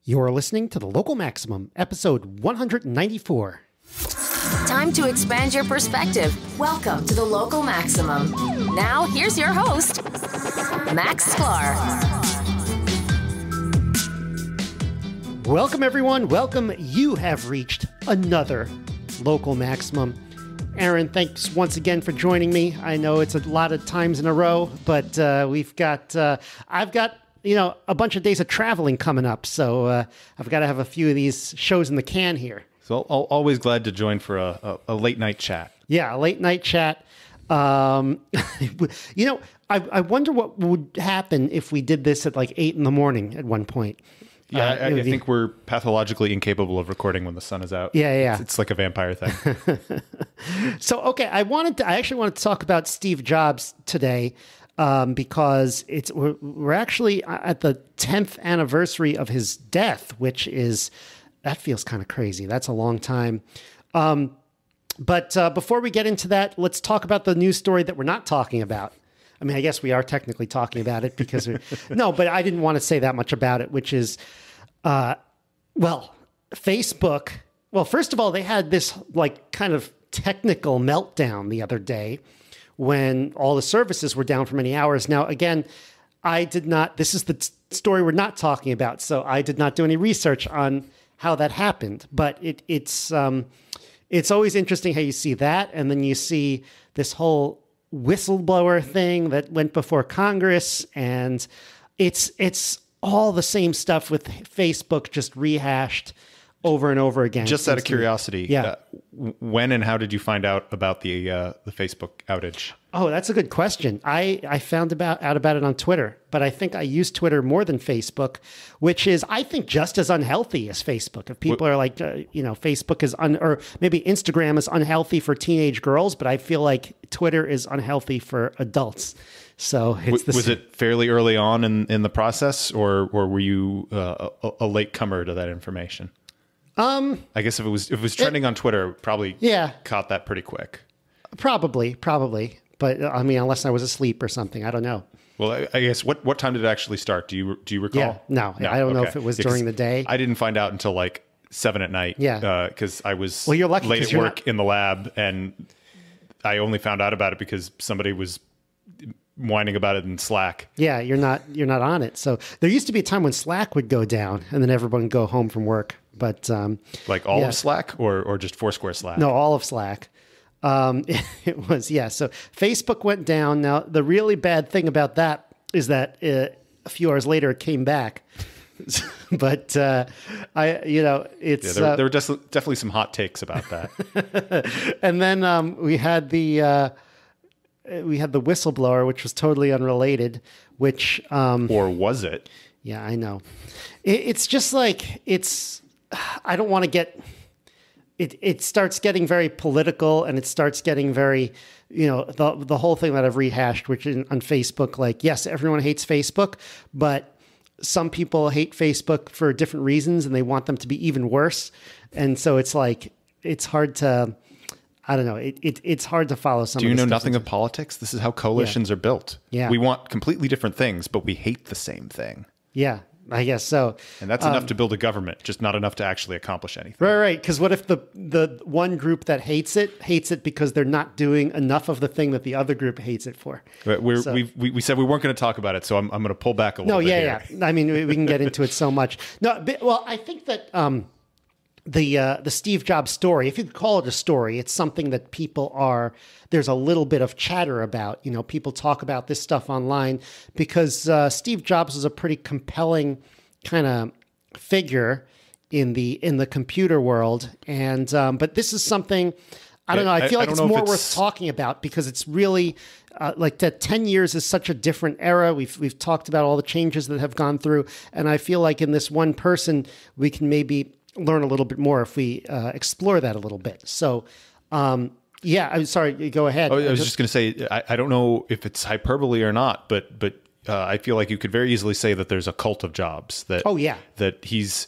You're listening to The Local Maximum, episode 194. Time to expand your perspective. Welcome to The Local Maximum. Now, here's your host, Max Sklar. Welcome, everyone. Welcome. You have reached another Local Maximum. Aaron, thanks once again for joining me. I know it's a lot of times in a row, but I've got a bunch of days of traveling coming up, so I've got to have a few of these shows in the can here. So always glad to join for a late night chat. Yeah, a late night chat. I wonder what would happen if we did this at like 8 a.m. at one point. Yeah, I think we're pathologically incapable of recording when the sun is out. Yeah. It's like a vampire thing. So, okay, I actually wanted to talk about Steve Jobs today. Because we're actually at the 10th anniversary of his death, that feels kind of crazy. That's a long time. But before we get into that, let's talk about the news story that we're not talking about. I mean, I guess we are technically talking about it because but I didn't want to say that much about it, which is, Facebook. Well, first of all, they had this like kind of technical meltdown the other day when all the services were down for many hours. Now, again, this is the story we're not talking about, so I did not do any research on how that happened. But it's always interesting how you see that, and then you see this whole whistleblower thing that went before Congress, and it's all the same stuff with Facebook just rehashed over and over again. Just out of curiosity, yeah. When and how did you find out about the Facebook outage? Oh, that's a good question. I found out about it on Twitter, but I think I use Twitter more than Facebook, which is, I think, just as unhealthy as Facebook. If people are like, Facebook is or maybe Instagram is unhealthy for teenage girls, but I feel like Twitter is unhealthy for adults. So was it fairly early on in the process, or were you a late comer to that information? I guess if it was trending on Twitter, probably caught that pretty quick. Probably. But I mean, unless I was asleep or something, I don't know. Well, I guess what time did it actually start? Do you recall? Yeah, no, I don't know if it was during the day. I didn't find out until like 7 at night. Yeah, because I was you're lucky late at work in the lab, and I only found out about it because somebody was whining about it in Slack. Yeah, you're not on it. So there used to be a time when Slack would go down, and then everyone would go home from work. But like all of Slack or just Foursquare Slack? No, all of Slack. It was, yeah. So Facebook went down. Now, the really bad thing about that is that a few hours later it came back. But it's there were definitely some hot takes about that. And then we had the whistleblower, which was totally unrelated. Which or was it? Yeah, I know. It's just like I don't want to get. It starts getting very political, and it starts getting very, the whole thing that I've rehashed, which is on Facebook, like, yes, everyone hates Facebook, but some people hate Facebook for different reasons, and they want them to be even worse. And so it's like, it's hard to, I don't know, it's hard to follow some of Do you this know stuff. nothing of politics? This is how coalitions are built. Yeah. We want completely different things, but we hate the same thing. Yeah. I guess so. And that's enough to build a government, just not enough to actually accomplish anything. Right. Because what if the one group that hates it because they're not doing enough of the thing that the other group hates it for? We said we weren't going to talk about it, so I'm going to pull back a little bit here. Yeah. I mean, we can get into it so much. No, well, I think that the Steve Jobs story, if you could call it a story, it's something that there's a little bit of chatter about. People talk about this stuff online because Steve Jobs was a pretty compelling kind of figure in the computer world. And but this is something, I don't know, I feel like it's more worth talking about because it's really like that 10 years is such a different era. We've talked about all the changes that have gone through. And I feel like in this one person, we can maybe learn a little bit more if we explore that a little bit. So, I'm sorry. Go ahead. I was just going to say, I don't know if it's hyperbole or not, but I feel like you could very easily say that there's a cult of Jobs. That that he's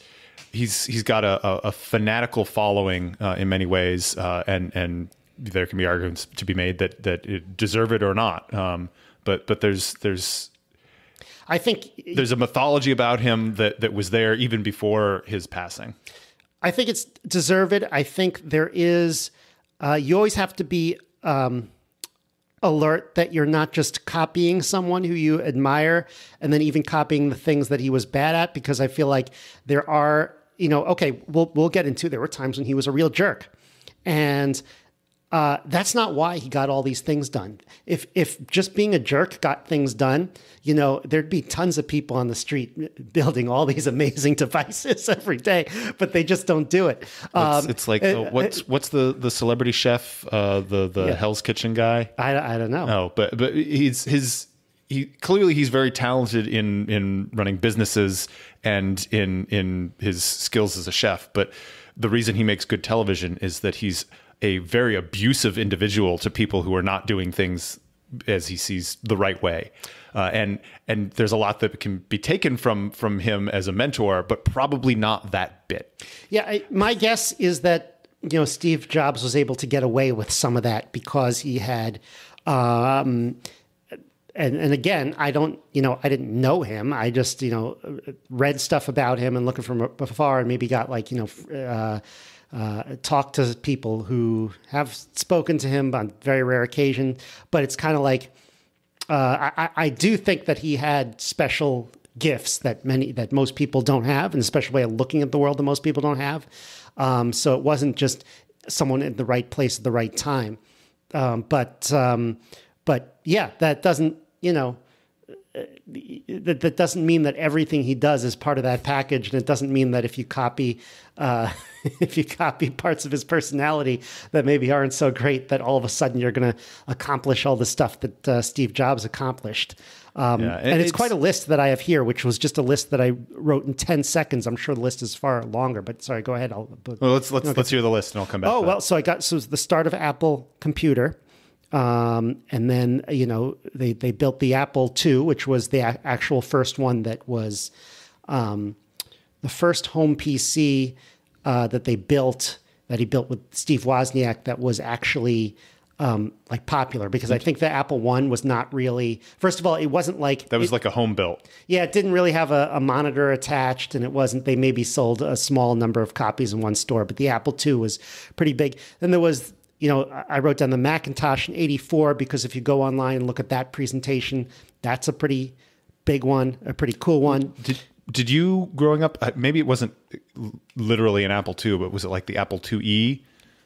got a fanatical following in many ways, and there can be arguments to be made that it deserve it or not. But there's I think there's a mythology about him that was there even before his passing. I think it's deserved. I think there is, you always have to be alert that you're not just copying someone who you admire and then even copying the things that he was bad at, because I feel like there are, okay, we'll get into, there were times when he was a real jerk. And that's not why he got all these things done. If just being a jerk got things done, there'd be tons of people on the street building all these amazing devices every day, but they just don't do it. It's like what's the celebrity chef, the Hell's Kitchen guy? I don't know. Oh, but he clearly he's very talented in running businesses and in his skills as a chef. But the reason he makes good television is that he's a very abusive individual to people who are not doing things as he sees the right way. And there's a lot that can be taken from him as a mentor, but probably not that bit. Yeah. My guess is that, Steve Jobs was able to get away with some of that because he had, and again, I didn't know him. I just, read stuff about him and looking from afar and maybe got talk to people who have spoken to him on very rare occasion, but it's kind of like, I do think that he had special gifts that most people don't have, and a special way of looking at the world that most people don't have. So it wasn't just someone in the right place at the right time. But yeah, that doesn't, that doesn't mean that everything he does is part of that package, and it doesn't mean that if you copy parts of his personality that maybe aren't so great, that all of a sudden you're going to accomplish all the stuff that Steve Jobs accomplished. And it's quite a list that I have here, which was just a list that I wrote in 10 seconds. I'm sure the list is far longer, but sorry, go ahead. Let's hear the list and I'll come back. Oh, well, so it was the start of Apple Computer. And then, they built the Apple II, which was the actual first one that was the first home PC that he built with Steve Wozniak that was actually popular, because I think the Apple I was not really, first of all, it wasn't like... That was like a home built. Yeah, it didn't really have a monitor attached, and it wasn't, they maybe sold a small number of copies in one store, but the Apple II was pretty big. Then there was... I wrote down the Macintosh in '84 because if you go online and look at that presentation, that's a pretty big one, a pretty cool one. Did you, growing up, maybe it wasn't literally an Apple II, but was it like the Apple IIe?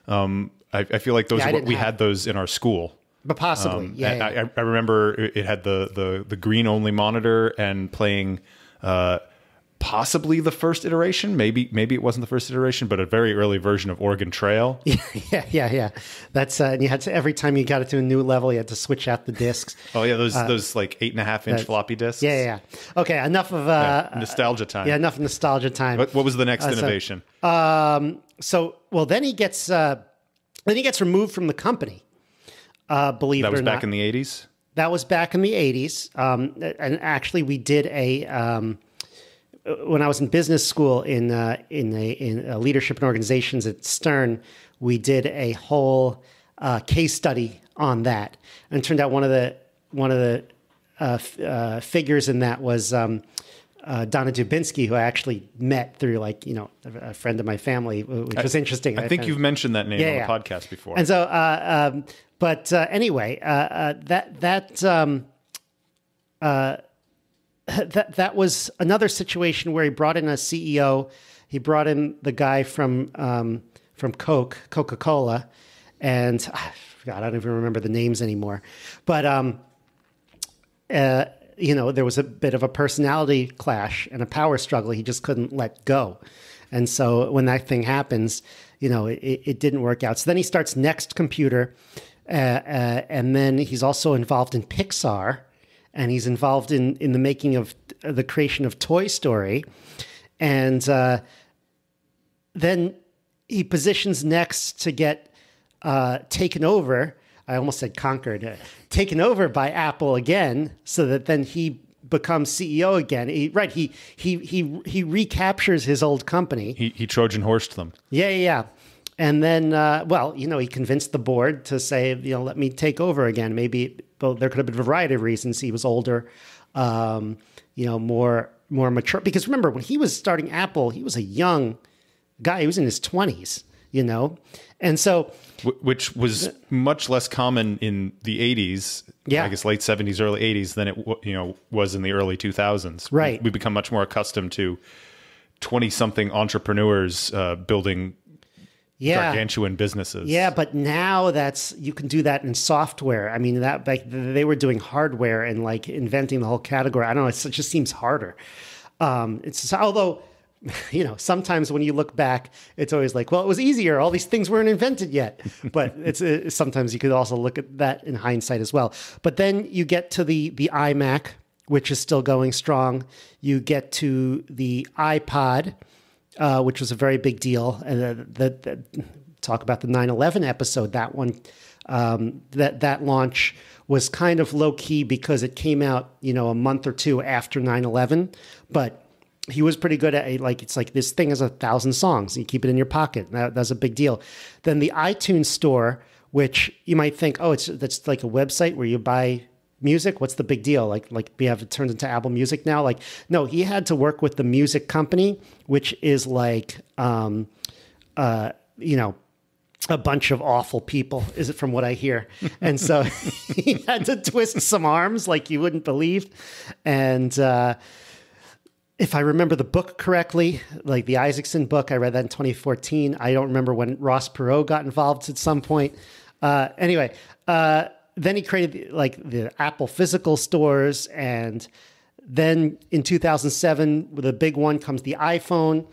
I feel like we had those in our school. But possibly, yeah. I remember it had the green only monitor and playing... possibly the first iteration. Maybe it wasn't the first iteration, but a very early version of Oregon Trail. Yeah. That's and you had to, every time you got it to a new level, you had to switch out the discs. Oh yeah, those like 8.5-inch floppy disks. Yeah. Okay, enough of nostalgia time. Yeah, enough nostalgia time. What was the next innovation? Then he gets removed from the company. Believe it or not. That was back in the 80s. That was back in the 80s, and actually we did a. When I was in business school in leadership and organizations at Stern, we did a whole case study on that, and it turned out one of the figures in that was Donna Dubinsky, who I actually met through a friend of my family, which was interesting. I think you've mentioned that name on the podcast before. And so, anyway, that was another situation where he brought in a CEO. He brought in the guy from Coca-Cola, and God, I don't even remember the names anymore. But there was a bit of a personality clash and a power struggle. He just couldn't let go, and so when that thing happens, it didn't work out. So then he starts Next Computer, and then he's also involved in Pixar. And he's involved in the making of the creation of Toy Story. And then he positions Next to get taken over. I almost said conquered. Taken over by Apple again, so that then he becomes CEO again. He recaptures his old company. He Trojan horsed them. Yeah. And then, he convinced the board to say, let me take over again. Maybe there could have been a variety of reasons. He was older. more mature. Because remember, when he was starting Apple, he was a young guy. He was in his 20s, and so which was much less common in the 80s. I guess late 70s, early 80s than it was in the early 2000s. Right. We become much more accustomed to 20-something entrepreneurs building gargantuan businesses. Yeah, but now you can do that in software. I mean, that they were doing hardware and like inventing the whole category. I don't know. It just seems harder. Although, sometimes when you look back, it's always like, well, it was easier. All these things weren't invented yet. But sometimes you could also look at that in hindsight as well. But then you get to the iMac, which is still going strong. You get to the iPod, which was a very big deal. And talk about the 9/11 episode. That one, that launch was kind of low key because it came out, a month or two after 9/11. But he was pretty good at it's like this thing has 1,000 songs. You keep it in your pocket. That's a big deal. Then the iTunes store, which you might think, that's like a website where you buy music. What's the big deal? Like we have it turned into Apple Music now. Like, no, he had to work with the music company, which is like, a bunch of awful people, is it from what I hear? And so he had to twist some arms like you wouldn't believe. And if I remember the book correctly, like the Isaacson book, I read that in 2014. I don't remember when Ross Perot got involved at some point. Anyway, then he created like the Apple physical stores. And then in 2007, with a big one comes the iPhone.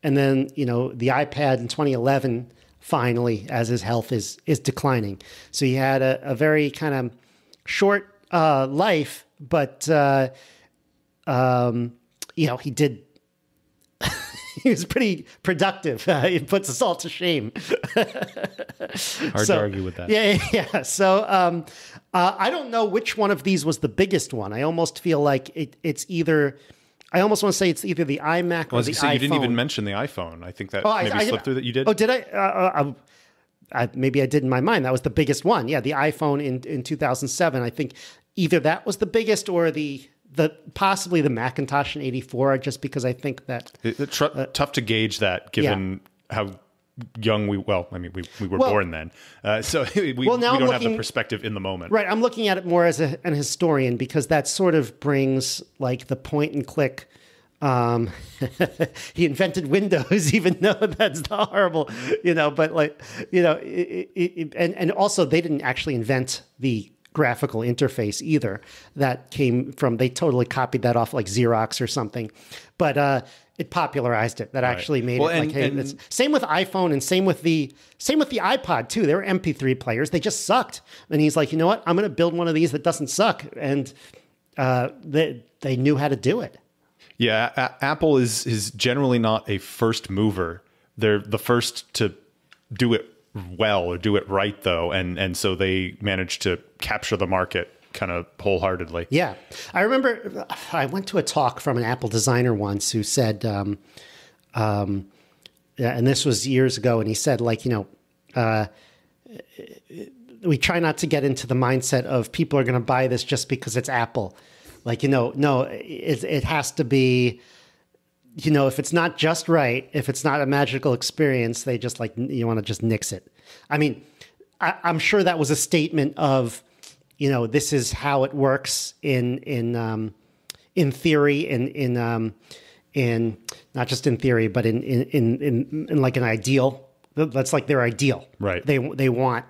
And then, the iPad in 2011, finally, as his health is declining. So he had a very kind of short life, but he did. He was pretty productive. It puts us all to shame. Hard to argue with that. Yeah. So I don't know which one of these was the biggest one. I almost feel like it's either. I almost want to say it's either the iMac or the iPhone. You didn't even mention the iPhone. I think that maybe slipped through that. You did? Oh, did I? Maybe I did in my mind. That was the biggest one. Yeah, the iPhone in 2007. I think either that was the biggest or the possibly the Macintosh in 84, just because I think that... tough to gauge that given how young we were born then. So we don't have the perspective in the moment. Right. I'm looking at it more as an historian because that sort of brings like the point and click. He invented Windows, even though that's horrible, but and also they didn't actually invent the graphical interface either. That came from, they totally copied that off like Xerox or something, but it popularized it. That actually made it same with iPhone and same with the iPod too. They were MP3 players. They just sucked. And he's like, you know what? I'm going to build one of these that doesn't suck. And they knew how to do it. Yeah. Apple is generally not a first mover. They're the first to do it well or do it right though. And so they managed to capture the market kind of wholeheartedly. Yeah. I remember I went to a talk from an Apple designer once who said, and this was years ago, and he said, like, we try not to get into the mindset of people are going to buy this just because it's Apple. Like, no, it has to be, if it's not just right, if it's not a magical experience, they just you want to just nix it. I mean, I'm sure that was a statement of, this is how it works in theory, in not just in theory, but in like an ideal. That's like their ideal, right? They want,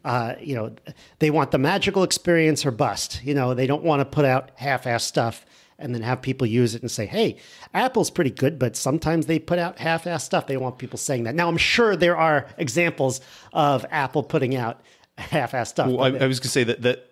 they want the magical experience or bust. They don't want to put out half-assed stuff and then have people use it and say, hey, Apple's pretty good, but sometimes they put out half-assed stuff. They don't want people saying that. Now, I'm sure there are examples of Apple putting out half-assed stuff. Well, I was going to say that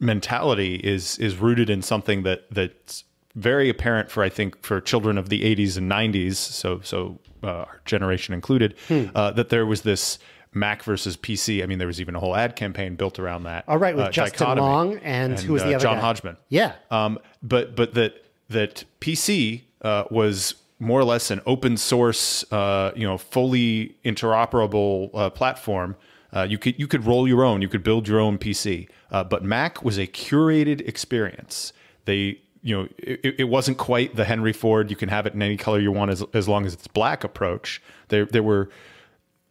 mentality is rooted in something that's very apparent for children of the 80s and 90s, so our generation included, that there was this Mac versus PC. I mean, there was even a whole ad campaign built around that. All right, with Justin dichotomy. Long and who was the other John guy? Hodgman. Yeah. But that PC was more or less an open source, fully interoperable platform You could roll your own. You could build your own PC. But Mac was a curated experience. It wasn't quite the Henry Ford, you can have it in any color you want as long as it's black approach. There were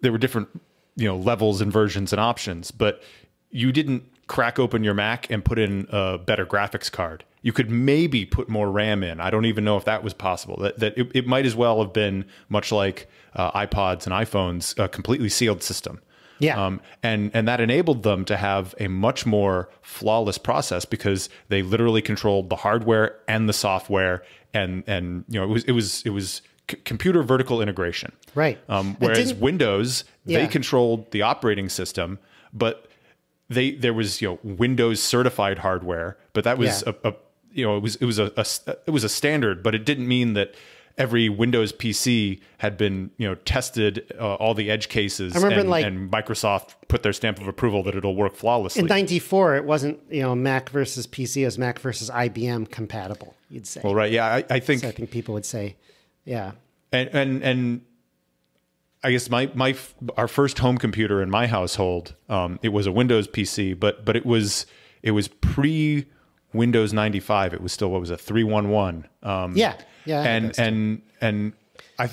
different levels and versions and options, but you didn't crack open your Mac and put in a better graphics card. You could maybe put more RAM in. I don't even know if that was possible. That it might as well have been much like iPods and iPhones, a completely sealed system. Yeah. And that enabled them to have a much more flawless process because they literally controlled the hardware and the software, and it was computer vertical integration. Right. Whereas Windows, they controlled the operating system, but there was Windows certified hardware, but that was it was a standard, but it didn't mean that every Windows PC had been, tested, all the edge cases, and Microsoft put their stamp of approval that it'll work flawlessly. In '94, it wasn't, Mac versus PC, it was Mac versus IBM compatible, you'd say. Well, right, yeah, I think people would say, yeah. And I guess our first home computer in my household, it was a Windows PC, but it was pre Windows 95. It was still, what was it, 3.11. Yeah. And I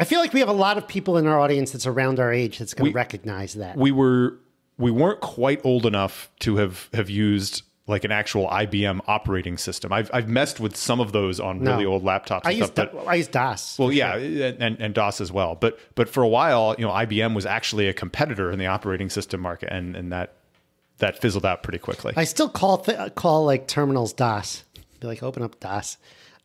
feel like we have a lot of people in our audience that's around our age that's going to recognize that. We weren't quite old enough to have used like an actual IBM operating system. I've messed with some of those on really old laptops. I used DOS. Well, yeah, sure. and DOS as well. But for a while, IBM was actually a competitor in the operating system market, and that fizzled out pretty quickly. I still call like terminals DOS. Be like, open up DOS.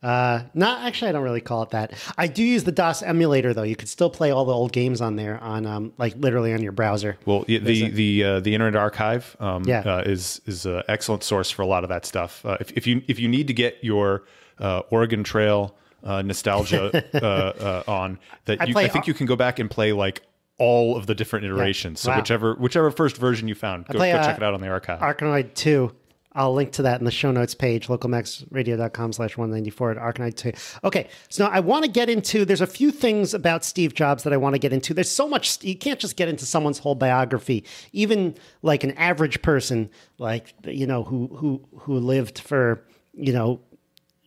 Actually, I don't really call it that. I do use the DOS emulator though. You could still play all the old games on there on like literally on your browser. Well, the Internet Archive is an excellent source for a lot of that stuff. If you need to get your Oregon Trail nostalgia on, I think you can go back and play like all of the different iterations. So whichever first version you found, go check it out on the archive. Arkanoid 2. I'll link to that in the show notes page, localmaxradio.com/194 at Arkanoid 2. Okay, so now I want to get into, there's a few things about Steve Jobs that I want to get into. There's so much, you can't just get into someone's whole biography. Even like an average person, like, who lived for,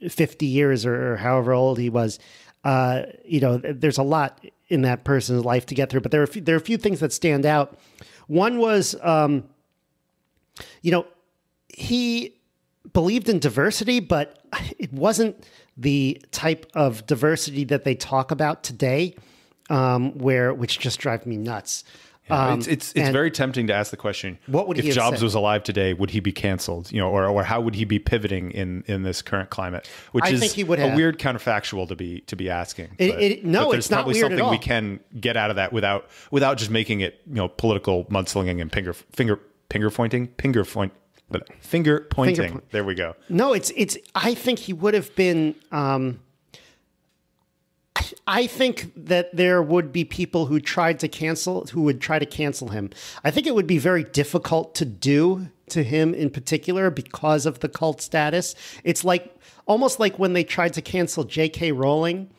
50 years or however old he was, there's a lot in that person's life to get through. But there are a few things that stand out. One was, he believed in diversity, but it wasn't the type of diversity that they talk about today, which just drives me nuts. It's very tempting to ask the question: what would he, if Jobs was alive today, would he be canceled? Or how would he be pivoting in this current climate? Which I think he would have. A weird counterfactual to be asking. But it's not weird something at all. We can get out of that without just making it political mudslinging and finger pointing. There we go. No, it's. I think he would have been. I think that there would be people who would try to cancel him. I think it would be very difficult to do to him in particular because of the cult status. It's almost like when they tried to cancel J.K. Rowling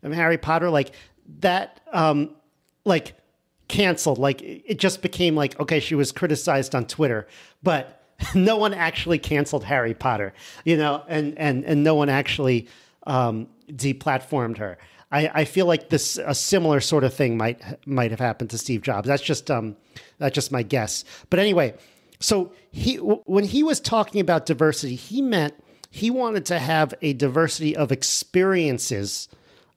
and Harry Potter, like that, canceled. Like it just became like, okay, she was criticized on Twitter, but no one actually canceled Harry Potter, and no one actually deplatformed her. I feel like a similar sort of thing might have happened to Steve Jobs. That's just my guess. But anyway, so when he was talking about diversity, he meant he wanted to have a diversity of experiences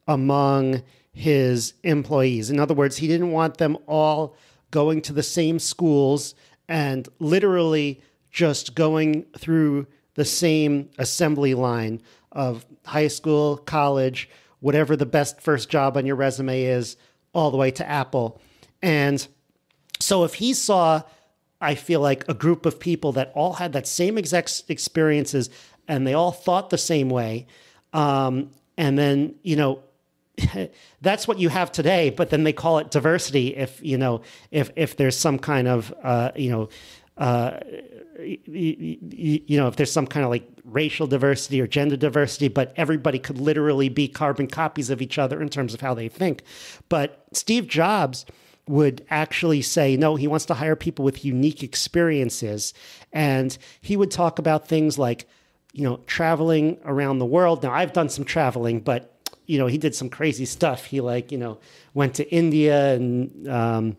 among his employees. In other words, he didn't want them all going to the same schools and literally just going through the same assembly line of high school, college, whatever the best first job on your resume is, all the way to Apple. And so if he saw, I feel like, a group of people that all had that same exact experiences and they all thought the same way, and then, that's what you have today, but then they call it diversity if there's some kind of, if there's some kind of like racial diversity or gender diversity, but everybody could literally be carbon copies of each other in terms of how they think. But Steve Jobs would actually say, no, he wants to hire people with unique experiences. And he would talk about things like, traveling around the world. Now, I've done some traveling, but, he did some crazy stuff. He went to India and,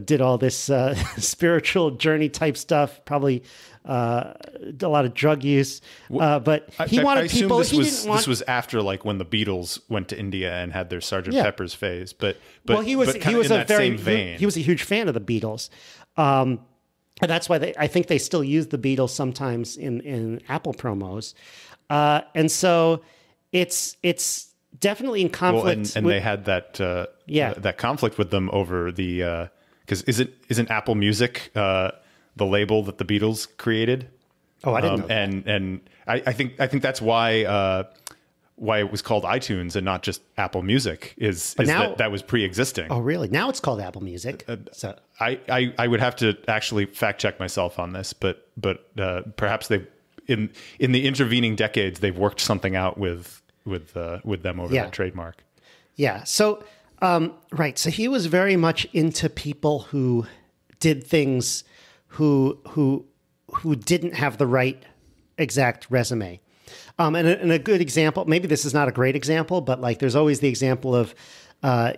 did all this spiritual journey type stuff, probably a lot of drug use. But he wanted people. This was after when the Beatles went to India and had their Sgt. Pepper's phase. But he was a huge fan of the Beatles. And that's why I think they still use the Beatles sometimes in Apple promos. And so it's definitely in conflict. And they had that that conflict with them over the because isn't Apple Music the label that the Beatles created? Oh, I didn't know that. And I think that's why it was called iTunes and not just Apple Music that was pre-existing. Oh, really? Now it's called Apple Music. So I would have to actually fact check myself on this, but perhaps they in the intervening decades they've worked something out with them over that trademark. Yeah. So right. So he was very much into people who did things who didn't have the right exact resume. And a good example, maybe this is not a great example, but there's always the example of,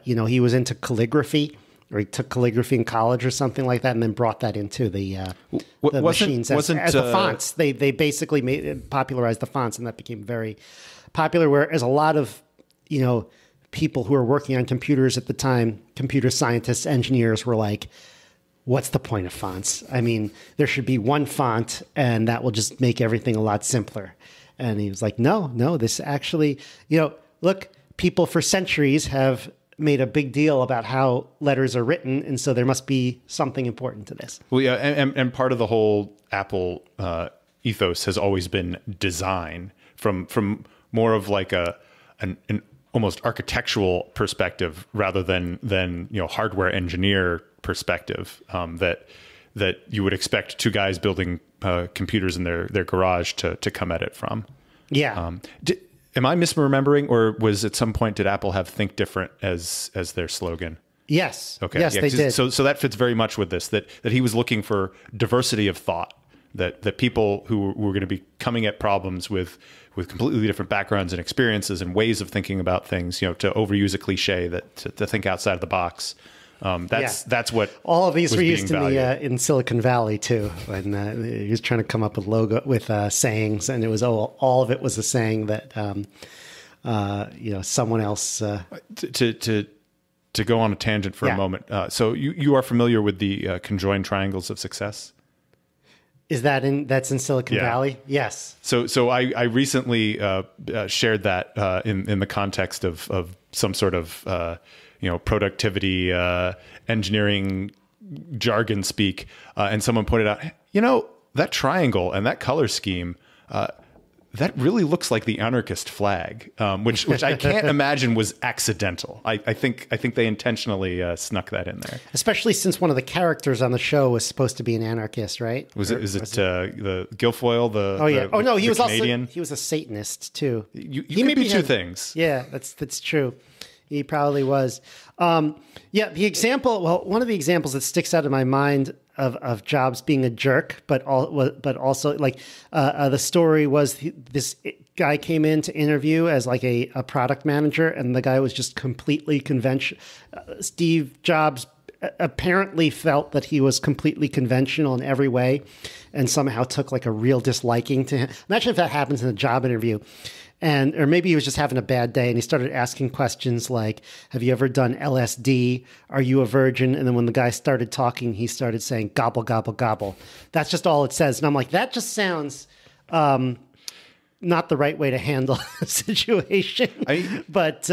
he was into calligraphy, or he took calligraphy in college or something like that, and then brought that into the machines as the fonts. They basically popularized the fonts, and that became very popular. Whereas a lot of, people who were working on computers at the time, computer scientists, engineers, were like, what's the point of fonts? I mean, there should be one font, and that will just make everything a lot simpler. And he was like, no, this actually, look, people for centuries have made a big deal about how letters are written, and so there must be something important to this. Well, yeah, and part of the whole Apple ethos has always been design from more of an almost architectural perspective rather than hardware engineer perspective, that you would expect two guys building computers in their garage to come at it from. Yeah. Am I misremembering, or was at some point did Apple have "Think Different" as their slogan? Yes. Okay. Yes, yeah, they did. So that fits very much with this. That he was looking for diversity of thought. That people who were going to be coming at problems with completely different backgrounds and experiences and ways of thinking about things, to overuse a cliche, that to think outside of the box. That's what all of these were used in Silicon Valley too, when he was trying to come up with sayings, and it was all of it was a saying that someone else to go on a tangent for a moment. So you are familiar with the conjoined triangles of success? Is that's in Silicon Valley? Yes. So I recently shared that in the context of some sort of productivity engineering jargon speak, and someone pointed out, that triangle and that color scheme, that really looks like the anarchist flag, which I can't imagine was accidental. I think they intentionally snuck that in there. Especially since one of the characters on the show was supposed to be an anarchist, right? Is it the Guilfoyle? He was Canadian? Also he was a Satanist too. You could be two things. Yeah, that's true. He probably was. The example. Well, one of the examples that sticks out in my mind of Jobs being a jerk, but also the story was this guy came in to interview as a product manager, and the guy was just completely conventional. Steve Jobs apparently felt that he was completely conventional in every way, and somehow took a real disliking to him. Imagine if that happens in a job interview. Or maybe he was just having a bad day, and he started asking questions like, have you ever done LSD? Are you a virgin? And then when the guy started talking, he started saying, gobble, gobble, gobble. That's just all it says. And I'm like, that just sounds not the right way to handle a situation. But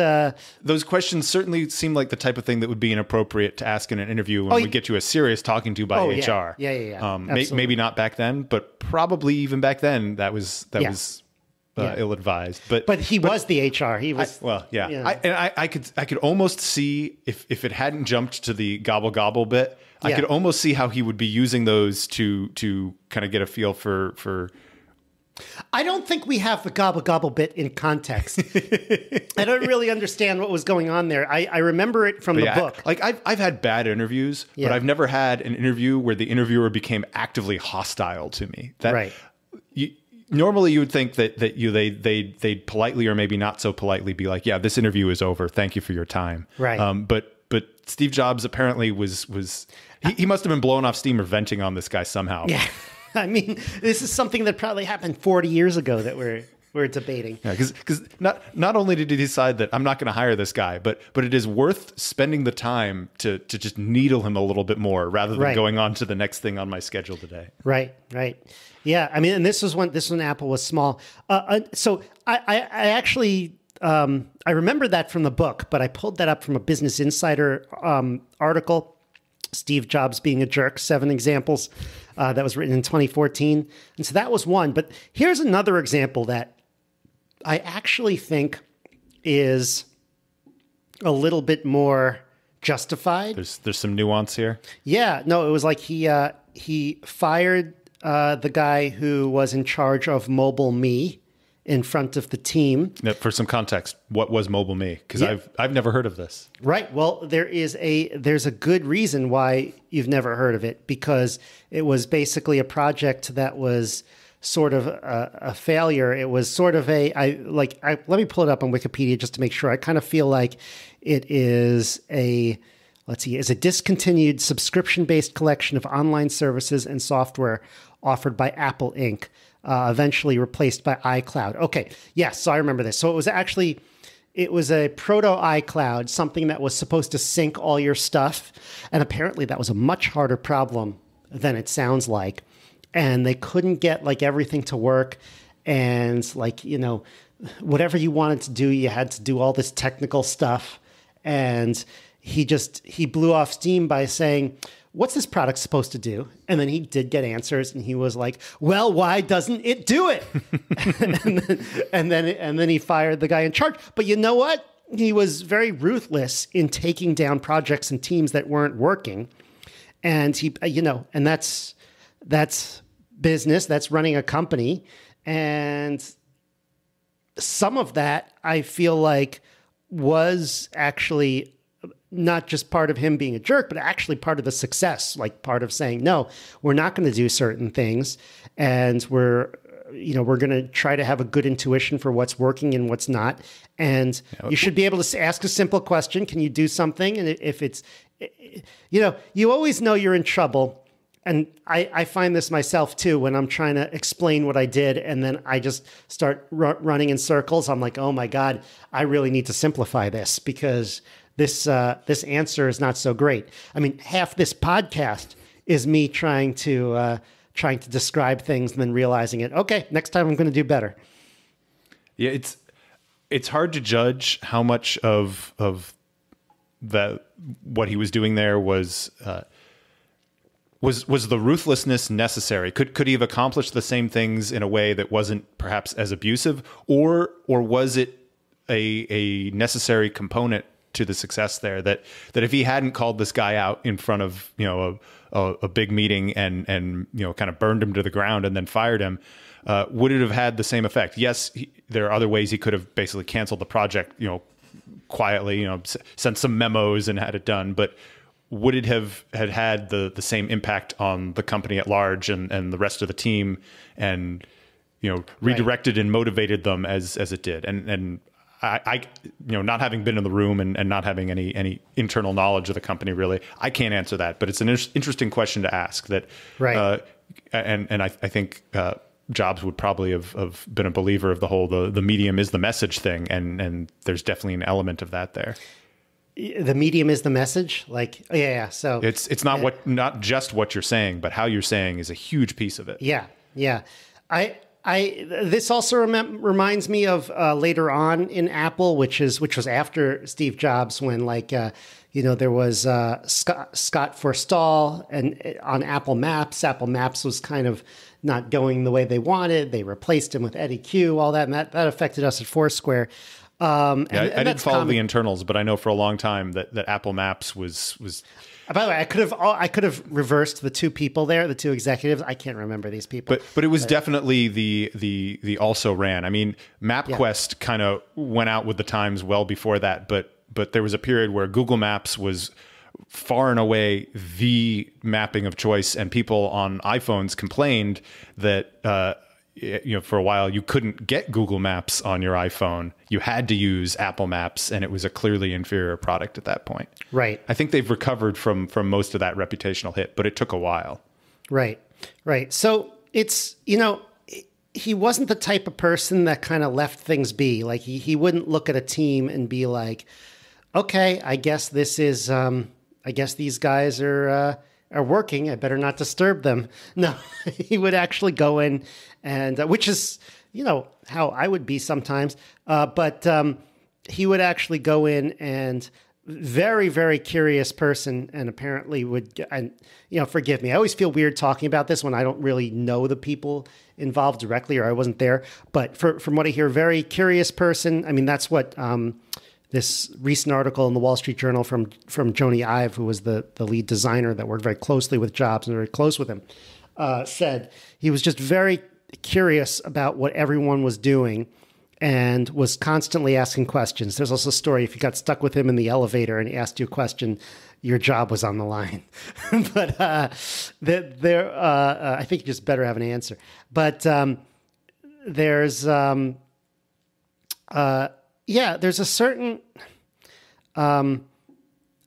those questions certainly seem like the type of thing that would be inappropriate to ask in an interview when we get you a serious talking to by HR. Yeah. Maybe not back then, but probably even back then that was ill-advised, but he was the HR. He was I could almost see if it hadn't jumped to the gobble gobble bit, I could almost see how he would be using those to kind of get a feel for I don't think we have the gobble gobble bit in context. I don't really understand what was going on there. I remember it from the book. Like I've had bad interviews, but I've never had an interview where the interviewer became actively hostile to me. Right. Normally you would think that they'd politely or maybe not so politely be like, yeah, this interview is over. Thank you for your time. Right. But Steve Jobs apparently he must have been blowing off steam or venting on this guy somehow. Yeah. I mean, this is something that probably happened 40 years ago that we're debating. Yeah, because not only did he decide that I'm not going to hire this guy, but it is worth spending the time to just needle him a little bit more rather than going on to the next thing on my schedule today. Right. Yeah, I mean, and this was when Apple was small. So I actually I remember that from the book, but I pulled that up from a Business Insider article. Steve Jobs being a jerk, 7 examples. That was written in 2014. And so that was one. But here's another example that I actually think is a little bit more justified. There's some nuance here. Yeah. No, it was like he fired the guy who was in charge of Mobile Me in front of the team. Now, for some context, what was Mobile Me? Because I've never heard of this. Right. Well, there's a good reason why you've never heard of it, because it was basically a project that was sort of a failure. It was sort of let me pull it up on Wikipedia just to make sure. I kind of feel like it is a discontinued subscription-based collection of online services and software offered by Apple Inc., eventually replaced by iCloud. Okay, yes, so I remember this. So it was a proto iCloud, something that was supposed to sync all your stuff, and apparently that was a much harder problem than it sounds like. And they couldn't get like everything to work, and whatever you wanted to do, you had to do all this technical stuff. And he blew off steam by saying, what's this product supposed to do? And then he did get answers, and he was like, well, why doesn't it do it? and then he fired the guy in charge. But you know what? He was very ruthless in taking down projects and teams that weren't working. And and that's business, that's running a company. And some of that I feel like was actually not just part of him being a jerk, but actually part of the success, like part of saying, no, we're not going to do certain things. And we're going to try to have a good intuition for what's working and what's not. And you should be able to ask a simple question. Can you do something? And if it's, you always know you're in trouble. And I find this myself too, when I'm trying to explain what I did and then I just start running in circles. I'm like, oh my God, I really need to simplify this because this answer is not so great. I mean, half this podcast is me trying to describe things and then realizing it. Okay, next time I'm going to do better. Yeah, it's hard to judge how much of that what he was doing there was the ruthlessness necessary. Could he have accomplished the same things in a way that wasn't perhaps as abusive, or was it a necessary component to the success there, that if he hadn't called this guy out in front of a big meeting and kind of burned him to the ground and then fired him, would it have had the same effect? Yes, there are other ways he could have basically canceled the project, quietly, sent some memos and had it done, but would it have had the same impact on the company at large and the rest of the team, and redirected and motivated them as it did? And I not having been in the room and not having any internal knowledge of the company, really, I can't answer that. But it's an interesting question to ask. That right. And I think Jobs would probably have been a believer of the whole the medium is the message thing, and there's definitely an element of that there. The medium is the message, like yeah. So it's not just what you're saying, but how you're saying is a huge piece of it. Yeah. This also reminds me of later on in Apple, which was after Steve Jobs, when there was Scott Forstall and on Apple Maps. Apple Maps was kind of not going the way they wanted. They replaced him with Eddie Q, all that, and that affected us at Foursquare. I didn't follow the internals, but I know for a long time that Apple Maps was. By the way, I could have reversed the two people there, the two executives. I can't remember these people, but it was definitely the also ran. I mean, MapQuest kind of went out with the times well before that, but there was a period where Google Maps was far and away the mapping of choice, and people on iPhones complained that for a while you couldn't get Google Maps on your iPhone. You had to use Apple Maps, and it was a clearly inferior product at that point. Right. I think they've recovered from most of that reputational hit, but it took a while. Right. So it's, he wasn't the type of person that kind of left things be. Like he wouldn't look at a team and be like, okay, I guess this is, I guess these guys are working. I better not disturb them. No, he would actually go in and, which is, how I would be sometimes. But he would actually go in and very, very curious person, and apparently would, and forgive me. I always feel weird talking about this when I don't really know the people involved directly, or I wasn't there. But from what I hear, very curious person. I mean, that's what this recent article in the Wall Street Journal from Joni Ive, who was the lead designer that worked very closely with Jobs and very close with him, said he was just very curious about what everyone was doing and was constantly asking questions. There's also a story, if you got stuck with him in the elevator and he asked you a question, your job was on the line. But I think you just better have an answer. But there's a certain...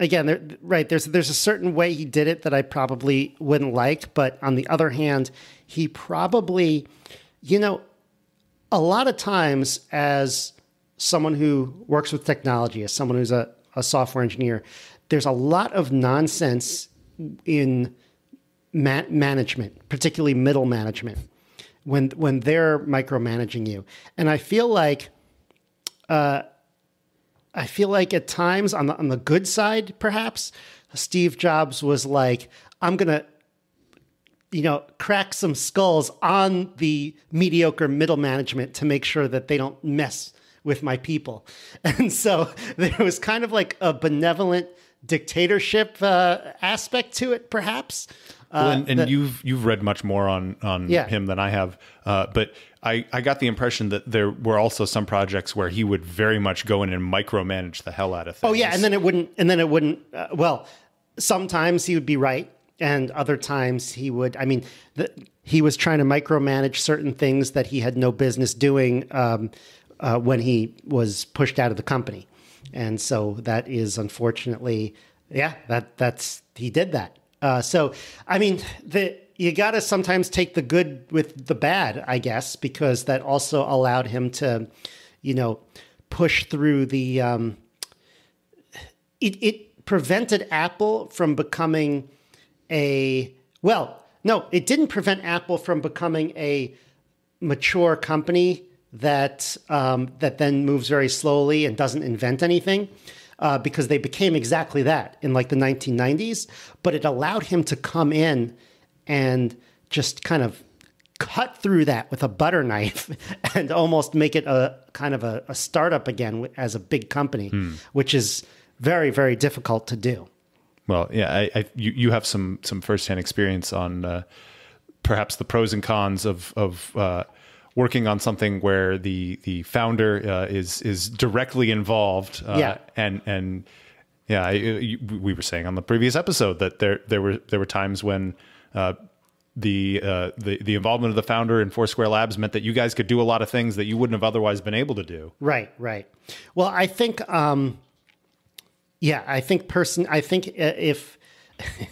Again, there's a certain way he did it that I probably wouldn't like. But on the other hand, he probably, a lot of times as someone who works with technology, as someone who's a software engineer, there's a lot of nonsense in management, particularly middle management, when they're micromanaging you. And I feel like at times on the good side, perhaps, Steve Jobs was like, I'm going to, crack some skulls on the mediocre middle management to make sure that they don't mess with my people. And so there was kind of like a benevolent dictatorship aspect to it, perhaps. Well, and you've read much more on him than I have, but I got the impression that there were also some projects where he would very much go in and micromanage the hell out of things. Oh yeah, and then it wouldn't. Well, sometimes he would be right, and other times he would. I mean, he was trying to micromanage certain things that he had no business doing when he was pushed out of the company, and so that is unfortunately, that's he did that. So, I mean, you got to sometimes take the good with the bad, I guess, because that also allowed him to, push through the. It prevented Apple from becoming it didn't prevent Apple from becoming a mature company that then moves very slowly and doesn't invent anything. Because they became exactly that in like the 1990s, but it allowed him to come in and just kind of cut through that with a butter knife and almost make it a kind of a startup again as a big company, which is very, very difficult to do. Well, yeah, you have some firsthand experience on perhaps the pros and cons of working on something where the founder is directly involved. We were saying on the previous episode that there were times when the involvement of the founder in Foursquare Labs meant that you guys could do a lot of things that you wouldn't have otherwise been able to do. Right. Well, I think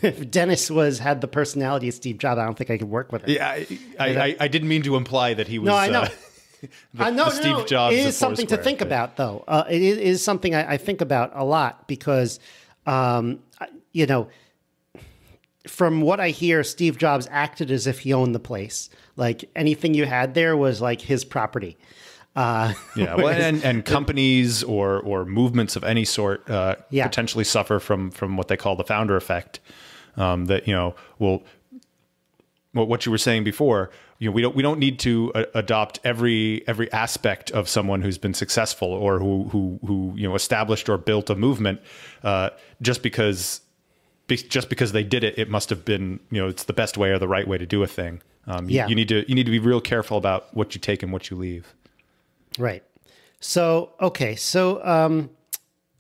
if Dennis had the personality of Steve Jobs, I don't think I could work with him. Yeah, I didn't mean to imply that he was. No, I know. the Steve Jobs. It is something to think about, though. It is something I think about a lot because, from what I hear, Steve Jobs acted as if he owned the place. Like anything you had there was like his property. And companies or movements of any sort potentially suffer from what they call the founder effect. What you were saying before, we don't need to adopt every aspect of someone who's been successful or who established or built a movement just because they did it. It must have been, it's the best way or the right way to do a thing. You need to be real careful about what you take and what you leave. Right. So, okay. So,